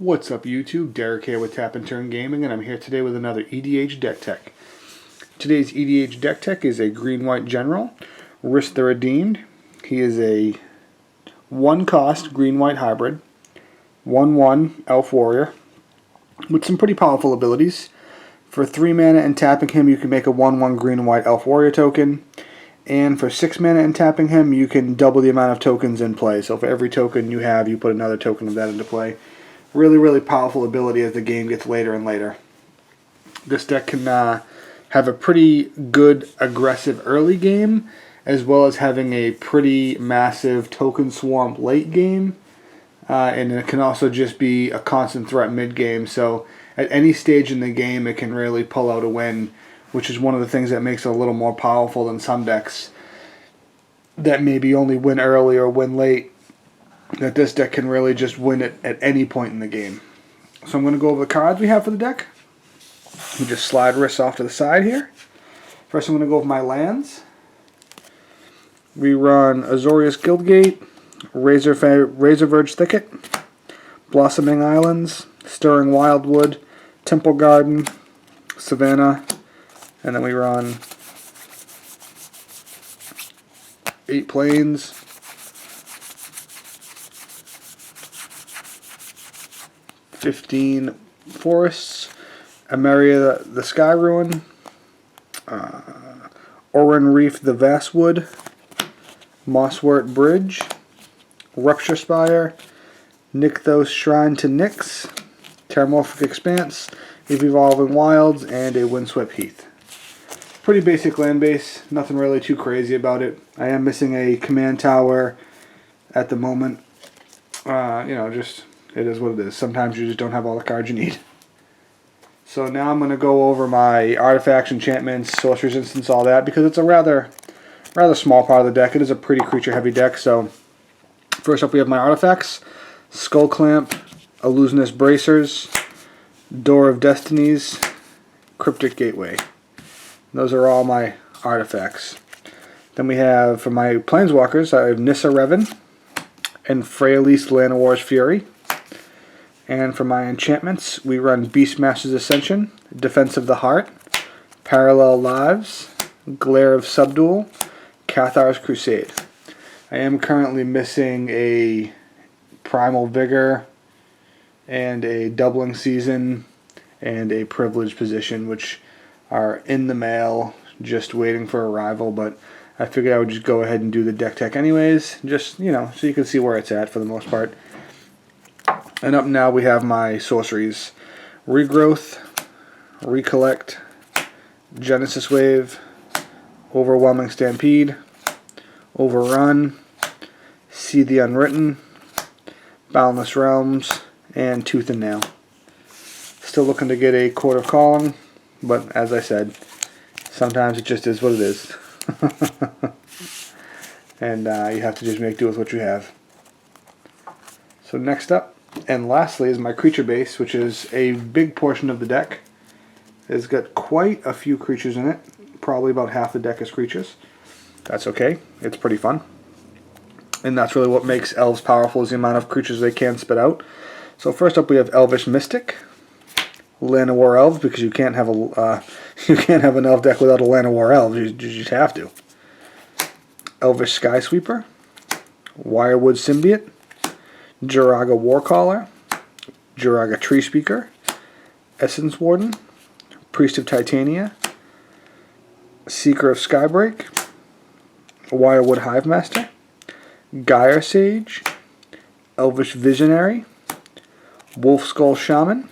What's up YouTube, Derek here with Tap and Turn Gaming, and I'm here today with another EDH deck tech. Today's EDH deck tech is a green-white general, Rhys the Redeemed. He is a 1-cost green-white hybrid, 1/1 elf warrior, with some pretty powerful abilities. For 3 mana and tapping him, you can make a 1/1 green and white elf warrior token. And for 6 mana and tapping him, you can double the amount of tokens in play. So for every token you have, you put another token of that into play. Really powerful ability as the game gets later and later. This deck can have a pretty good aggressive early game, as well as having a pretty massive token swarm late game. And it can also just be a constant threat mid game. So at any stage in the game, it can really pull out a win, which is one of the things that makes it a little more powerful than some decks that maybe only win early or win late. That this deck can really just win it at any point in the game. So I'm going to go over the cards we have for the deck. We just slide Rhys off to the side here. First I'm going to go over my lands. We run Azorius Guildgate, Razorverge Thicket, Blossoming Islands, Stirring Wildwood, Temple Garden, Savannah, and then we run 8 Plains, 15 Forests, Emeria the Sky Ruin, Oran Reef the Vastwood, Mosswort Bridge, Rupture Spire, Nykthos Shrine to Nyx, Terramorphic Expanse, Evolving Wilds, and a Windswept Heath. Pretty basic land base, nothing really too crazy about it. I am missing a command tower at the moment. Just it is what it is. Sometimes you just don't have all the cards you need. So now I'm going to go over my artifacts, enchantments, sorceries, instants, all that, because it's a rather small part of the deck. It is a pretty creature-heavy deck. So first up we have my artifacts: Skull Clamp, Illusionist Bracers, Door of Destinies, Cryptic Gateway. Those are all my artifacts. Then we have, for my planeswalkers, I have Nissa Revan and Freyalise Llanowar's Fury. And for my enchantments, we run Beastmaster's Ascension, Defense of the Heart, Parallel Lives, Glare of Subdual, Cathar's Crusade. I am currently missing a Primal Vigor and a Doubling Season and a Privileged Position, which are in the mail, just waiting for arrival, but I figured I would just go ahead and do the deck tech anyways, just, so you can see where it's at for the most part. And up now we have my sorceries: Regrowth, Recollect, Genesis Wave, Overwhelming Stampede, Overrun, See the Unwritten, Boundless Realms, and Tooth and Nail. Still looking to get a Court of Calling, but as I said, sometimes it just is what it is. And you have to just make do with what you have. So next up, and lastly, is my creature base, which is a big portion of the deck. It's got quite a few creatures in it. Probably about half the deck is creatures. That's okay. It's pretty fun. And that's really what makes elves powerful, is the amount of creatures they can spit out. So first up we have Elvish Mystic, Llanowar Elves, because you can't have an elf deck without a Llanowar Elf. You just have to. Elvish Skysweeper, Wirewood Symbiote, Jiraga Warcaller, Jiraga Treespeaker, Essence Warden, Priest of Titania, Seeker of Skybreak, Wirewood Hivemaster, Gyre Sage, Elvish Visionary, Wolfskull Shaman,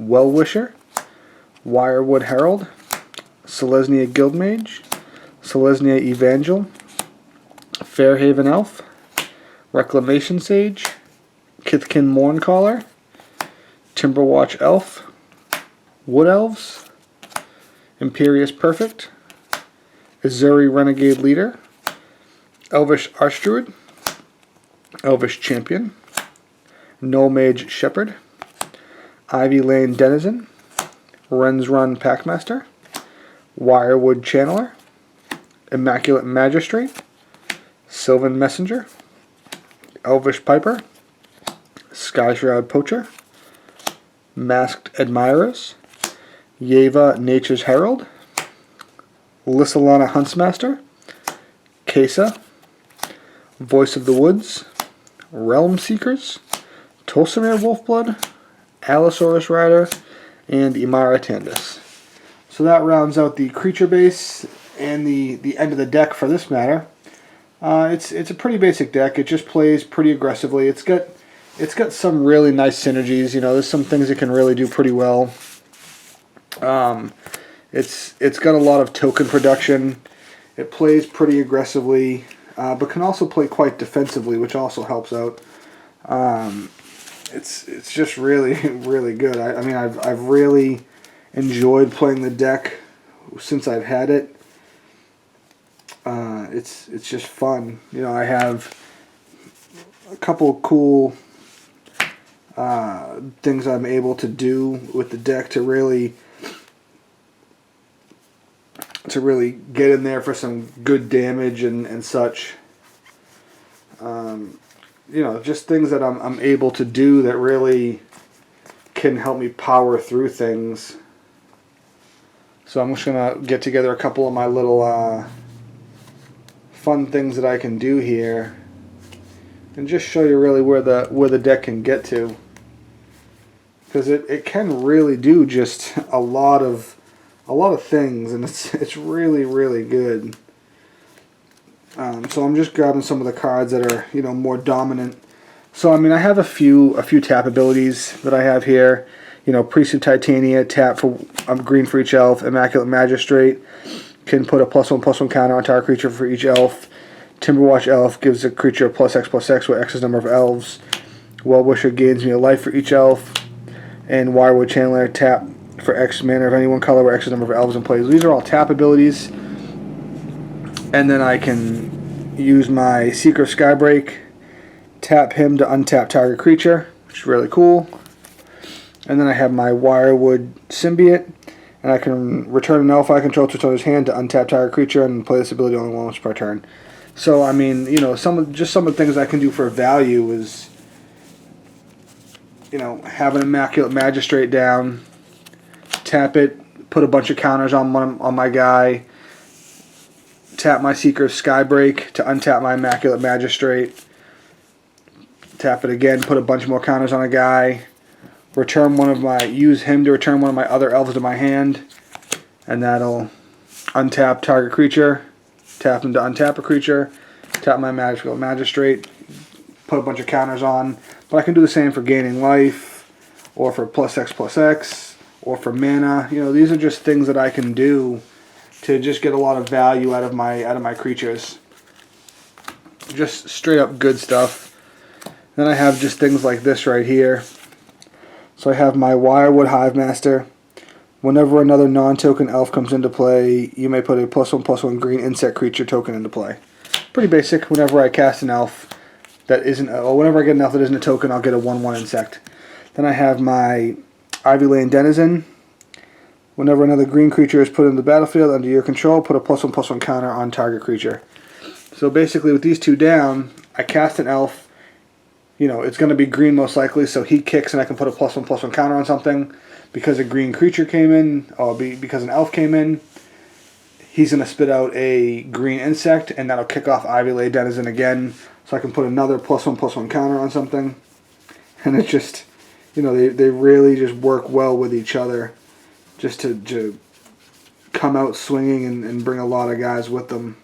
Wellwisher, Wirewood Herald, Selesnya Guildmage, Selesnya Evangel, Fairhaven Elf, Reclamation Sage, Kithkin Mourncaller, Timberwatch Elf, Wood Elves, Imperious Perfect, Azuri Renegade Leader, Elvish Archdruid, Elvish Champion, No Mage Shepherd, Ivy Lane Denizen, Ren's Run Packmaster, Wirewood Channeler, Immaculate Magistrate, Sylvan Messenger, Elvish Piper, Skyshroud Poacher, Masked Admirers, Yeva Nature's Herald, Lissalana Huntsmaster, Kesa, Voice of the Woods, Realm Seekers, Tulsimir Wolfblood, Allosaurus Rider, and Imara Tandis. So that rounds out the creature base and the end of the deck for this matter. It's a pretty basic deck. It just plays pretty aggressively. It's got some really nice synergies. You know, there's some things it can really do pretty well. It's got a lot of token production. It plays pretty aggressively, but can also play quite defensively, which also helps out. It's just really really good. I mean I've really enjoyed playing the deck since I've had it. It's just fun. You know, I have a couple cool things I'm able to do with the deck to really get in there for some good damage and such. You know, just things that I'm able to do that really can help me power through things. So I'm just gonna get together a couple of my little fun things that I can do here, and just show you really where the deck can get to, because it can really do just a lot of things, and it's really really good. So I'm just grabbing some of the cards that are, you know, more dominant. So I mean, I have a few tap abilities that I have here. You know, Priest of Titania, tap for green for each elf. Immaculate Magistrate can put a +1/+1 counter on target creature for each elf. Timberwatch Elf gives a creature a +X/+X with X's number of elves. Well-Wisher gains me a life for each elf. And Wirewood Channeler, tap for X mana of any one color where X's number of elves in play. These are all tap abilities. And then I can use my Seeker of Skybreak, tap him to untap target creature, which is really cool. And then I have my Wirewood Symbiote, and I can return an elf I control to his hand to untap target creature and play this ability only once per turn. So I mean, you know, some of the things I can do for value is, you know, have an Immaculate Magistrate down, tap it, put a bunch of counters on my guy, tap my Seeker of Skybreak to untap my Immaculate Magistrate, tap it again, put a bunch more counters on a guy, use him to return one of my other elves to my hand, and that'll untap target creature, tap him to untap a creature, tap my Magical Magistrate, put a bunch of counters on. But I can do the same for gaining life, or for +X/+X, or for mana. You know, these are just things that I can do to just get a lot of value out of my creatures. Just straight up good stuff. Then I have just things like this right here. So I have my Wirewood Hivemaster. Whenever another non-token elf comes into play, you may put a +1/+1 green insect creature token into play. Pretty basic. Whenever I cast an elf that isn't, or whenever I get an elf that isn't a token, I'll get a 1/1 insect. Then I have my Ivy Lane Denizen. Whenever another green creature is put in the battlefield under your control, put a +1/+1 counter on target creature. So basically, with these two down, I cast an elf. You know, it's going to be green most likely, so he kicks and I can put a +1/+1 counter on something. Because a green creature came in, or because an elf came in, he's going to spit out a green insect, and that'll kick off Ivy Lane Denizen again, so I can put another +1/+1 counter on something. And it's just, you know, they really just work well with each other, just to come out swinging and bring a lot of guys with them.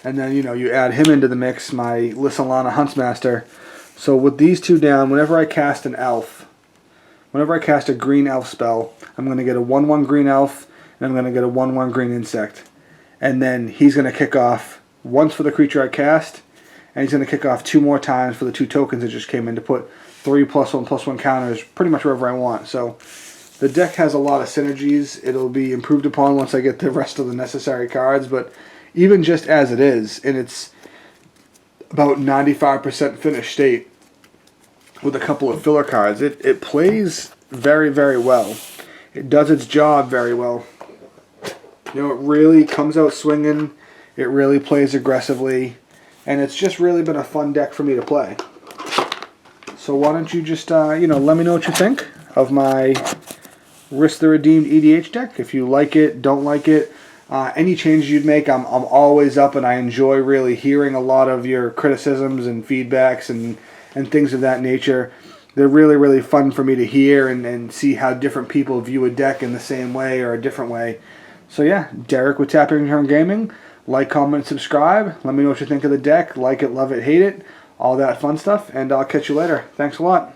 And then, you know, you add him into the mix, my Lissalana Huntsmaster. So with these two down, whenever I cast an elf, whenever I cast a green elf spell, I'm going to get a 1/1 green elf, and I'm going to get a 1/1 green insect. And then he's going to kick off once for the creature I cast, and he's going to kick off 2 more times for the 2 tokens that just came in to put 3 +1/+1 counters pretty much wherever I want. So the deck has a lot of synergies. It'll be improved upon once I get the rest of the necessary cards, but even just as it is, in its about 95% finished state, with a couple of filler cards, it plays very, very well. It does its job very well. You know, it really comes out swinging. It really plays aggressively. And it's just really been a fun deck for me to play. So why don't you just, let me know what you think of my Rhys the Redeemed EDH deck. If you like it, don't like it, any changes you'd make, I'm always up, and I enjoy really hearing a lot of your criticisms and feedbacks and things of that nature. They're really, really fun for me to hear and see how different people view a deck in the same way or a different way. So yeah, Derek with Tapping Turn Gaming. Like, comment, subscribe. Let me know what you think of the deck. Like it, love it, hate it. All that fun stuff. And I'll catch you later. Thanks a lot.